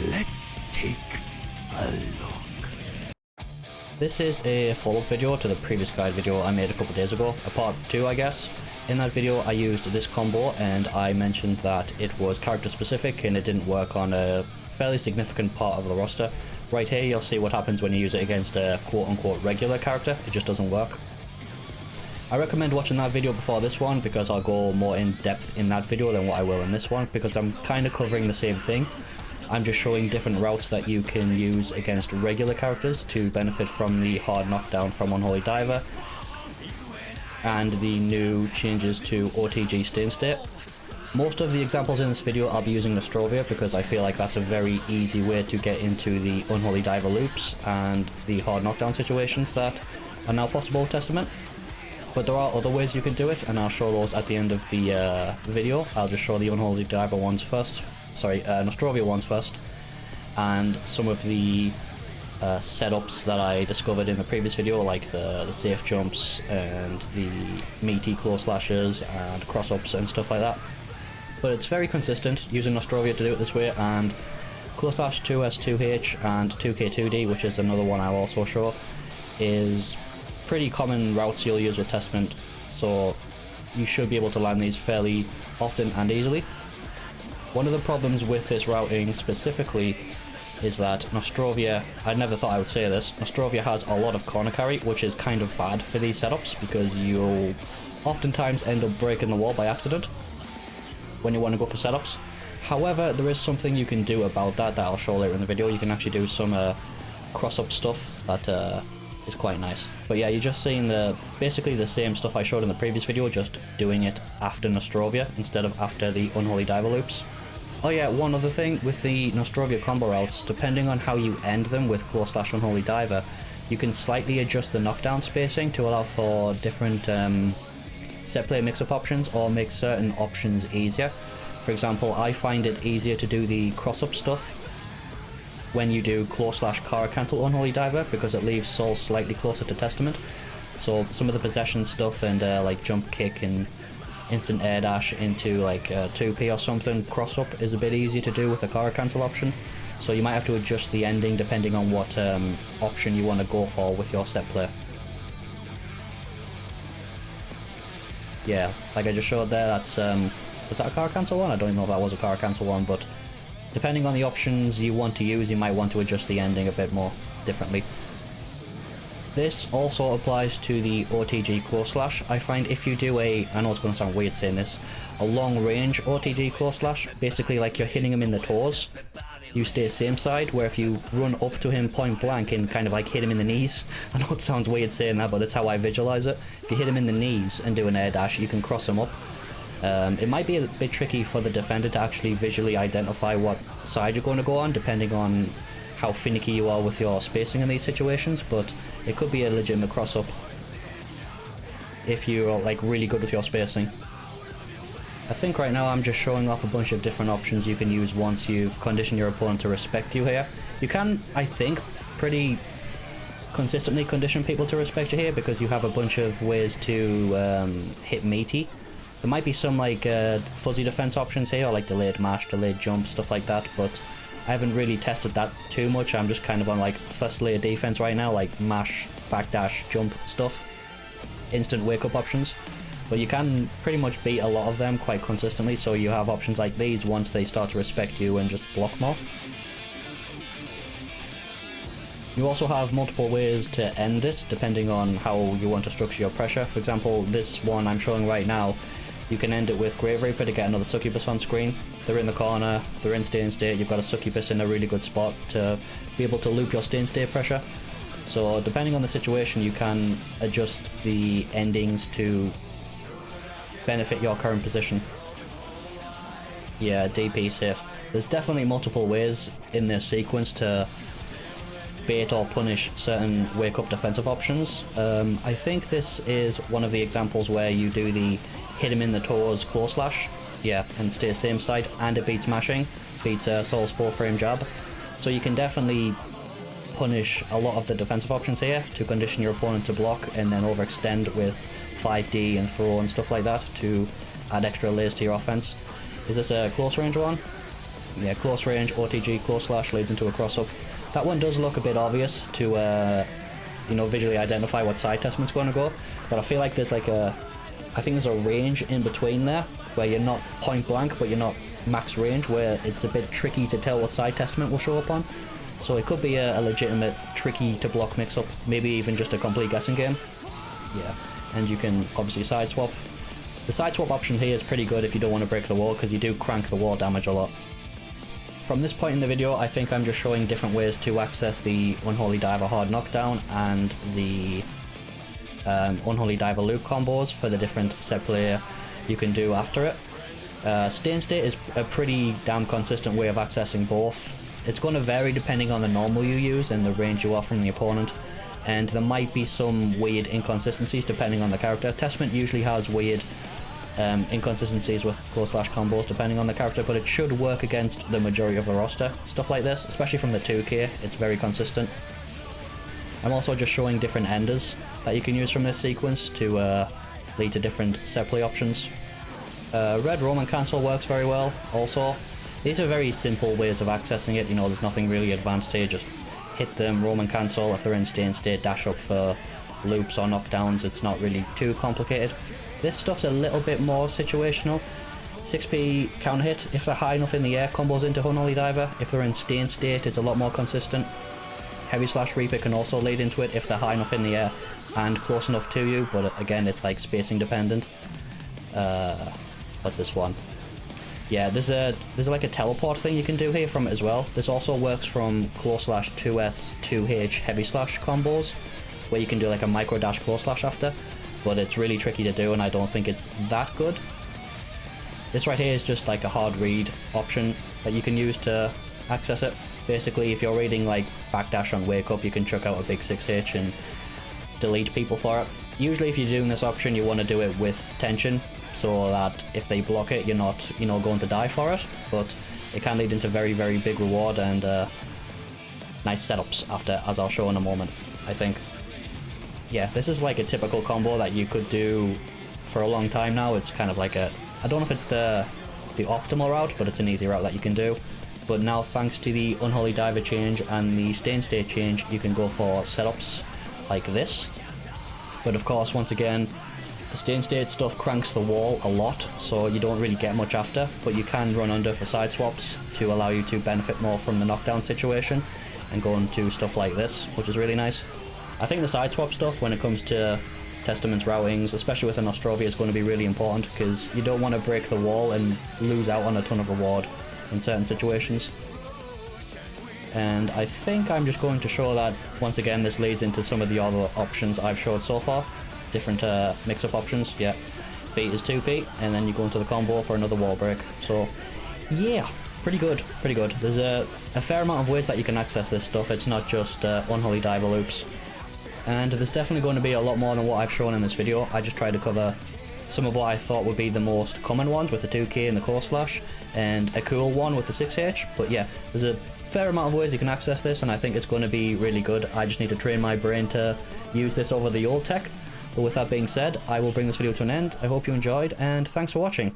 Let's take a look. This is a follow-up video to the previous guide video I made a couple days ago, a part 2 I guess. In that video I used this combo and I mentioned that it was character specific and it didn't work on a fairly significant part of the roster. Right here you'll see what happens when you use it against a quote-unquote regular character. It just doesn't work. I recommend watching that video before this one because I'll go more in depth in that video than what I will in this one, because I'm kind of covering the same thing. I'm just showing different routes that you can use against regular characters to benefit from the hard knockdown from Unholy Diver and the new changes to OTG stay in state. Most of the examples in this video I'll be using Nostrovia because I feel like that's a very easy way to get into the Unholy Diver loops and the hard knockdown situations that are now possible with Testament. But there are other ways you can do it and I'll show those at the end of the video. I'll just show the Unholy Diver ones first. Sorry, Nostrovia ones first, and some of the setups that I discovered in the previous video, like the safe jumps and the meaty close slashes and cross ups and stuff like that. But it's very consistent using Nostrovia to do it this way, and close slash 2S2H and 2K2D, which is another one I'll also show, is pretty common routes you'll use with Testament, so you should be able to land these fairly often and easily. One of the problems with this routing specifically is that Nostrovia, I never thought I would say this, Nostrovia has a lot of corner carry, which is kind of bad for these setups because you'll oftentimes end up breaking the wall by accident when you want to go for setups. However, there is something you can do about that I'll show later in the video. You can actually do some cross-up stuff that is quite nice. But yeah, you're just seeing basically the same stuff I showed in the previous video, just doing it after Nostrovia instead of after the Unholy Diver loops. Oh yeah, one other thing with the Nostrovia combo routes, depending on how you end them with close slash Unholy Diver, you can slightly adjust the knockdown spacing to allow for different set play mix-up options or make certain options easier. For example, I find it easier to do the cross-up stuff when you do close slash Kara cancel Unholy Diver because it leaves Soul slightly closer to Testament. So some of the possession stuff and like jump kick and instant air dash into like 2P or something, cross up is a bit easier to do with the Kara cancel option. So you might have to adjust the ending depending on what option you want to go for with your set play. Yeah, like I just showed there, that's was that a Kara cancel one? I don't even know if that was a Kara cancel one, but depending on the options you want to use, you might want to adjust the ending a bit more differently. This also applies to the OTG close slash. I find if you do I know it's going to sound weird saying this, a long range OTG close slash, basically like you're hitting him in the toes, you stay same side, where if you run up to him point blank and kind of like hit him in the knees, I know it sounds weird saying that, but that's how I visualize it. If you hit him in the knees and do an air dash, you can cross him up. It might be a bit tricky for the defender to actually visually identify what side you're going to go on, depending on how finicky you are with your spacing in these situations, but it could be a legitimate cross-up if you're like really good with your spacing. I think right now I'm just showing off a bunch of different options you can use once you've conditioned your opponent to respect you here. You can, I think, pretty consistently condition people to respect you here because you have a bunch of ways to hit meaty. There might be some like fuzzy defense options here, or like delayed mash, delayed jump, stuff like that, but I haven't really tested that too much. I'm just kind of on like first layer defense right now, like mash, backdash, jump stuff, instant wake up options. But you can pretty much beat a lot of them quite consistently, so you have options like these once they start to respect you and just block more. You also have multiple ways to end it depending on how you want to structure your pressure. For example, this one I'm showing right now, you can end it with Grave Reaper to get another succubus on screen. They're in the corner, they're in stay in state, you've got a succubus in a really good spot to be able to loop your stay in state pressure. So depending on the situation you can adjust the endings to benefit your current position. Yeah, DP safe. There's definitely multiple ways in this sequence to bait or punish certain wake up defensive options. I think this is one of the examples where you do the hit him in the toes close slash, yeah, and stay same side, and it beats mashing, beats Soul's 4-frame jab. So you can definitely punish a lot of the defensive options here to condition your opponent to block and then overextend with 5D and throw and stuff like that to add extra layers to your offense. Is this a close range one? Yeah, close range, OTG, close slash leads into a cross up. That one does look a bit obvious to, you know, visually identify what side testment's going to go, but I feel like there's like a, I think there's a range in between there, where you're not point blank, but you're not max range, where it's a bit tricky to tell what side testament will show up on. So it could be a legitimate, tricky to block mix-up, maybe even just a complete guessing game. Yeah, and you can obviously side swap. The side swap option here is pretty good if you don't want to break the wall, because you do crank the wall damage a lot. From this point in the video, I think I'm just showing different ways to access the Unholy Diver hard knockdown and the Unholy Diver loop combos for the different set play you can do after it. Stay in state is a pretty damn consistent way of accessing both. It's going to vary depending on the normal you use and the range you are from the opponent, and there might be some weird inconsistencies depending on the character. Testament usually has weird inconsistencies with close slash combos depending on the character, but it should work against the majority of the roster. Stuff like this, especially from the 2K, it's very consistent. I'm also just showing different enders that you can use from this sequence to lead to different set play options. Red Roman cancel works very well also. These are very simple ways of accessing it, you know, there's nothing really advanced here, just hit them, Roman cancel, if they're in stay and state, dash up for loops or knockdowns, it's not really too complicated. This stuff's a little bit more situational. 6p counter hit, if they're high enough in the air, combos into Unholy Diver. If they're in stay and state, it's a lot more consistent. Heavy slash reaper can also lead into it if they're high enough in the air and close enough to you, but again, it's like spacing dependent. What's this one? Yeah, there's like a teleport thing you can do here from it as well. This also works from close slash 2s 2h heavy slash combos, where you can do like a micro dash close slash after, but it's really tricky to do and I don't think it's that good. This right here is just like a hard read option that you can use to access it. Basically, if you're reading like backdash on wake up, you can chuck out a big 6h and delete people for it. Usually if you're doing this option, you want to do it with tension, so that if they block it, you're not, you know, going to die for it, but it can lead into very, very big reward and nice setups after, as I'll show in a moment, I think. Yeah, this is like a typical combo that you could do for a long time now. It's kind of like a, I don't know if it's the optimal route, but it's an easy route that you can do. But now, thanks to the Unholy Diver change and the stay in state change, you can go for setups like this. But of course, once again, the stay in state stuff cranks the wall a lot, so you don't really get much after, but you can run under for side swaps to allow you to benefit more from the knockdown situation and go into stuff like this, which is really nice. I think the side swap stuff when it comes to Testament's routings, especially with a Nostrovia, is going to be really important, because you don't want to break the wall and lose out on a ton of reward in certain situations. And I think I'm just going to show that, once again, this leads into some of the other options I've showed so far. Different mix-up options, yeah. Beat is 2p, and then you go into the combo for another wall break. So, yeah, pretty good, pretty good. There's a fair amount of ways that you can access this stuff. It's not just Unholy Diver loops. And there's definitely going to be a lot more than what I've shown in this video. I just tried to cover some of what I thought would be the most common ones with the 2k and the close flash, and a cool one with the 6h. But yeah, there's a fair amount of ways you can access this, and I think it's going to be really good. I just need to train my brain to use this over the old tech. But with that being said, I will bring this video to an end. I hope you enjoyed, and thanks for watching.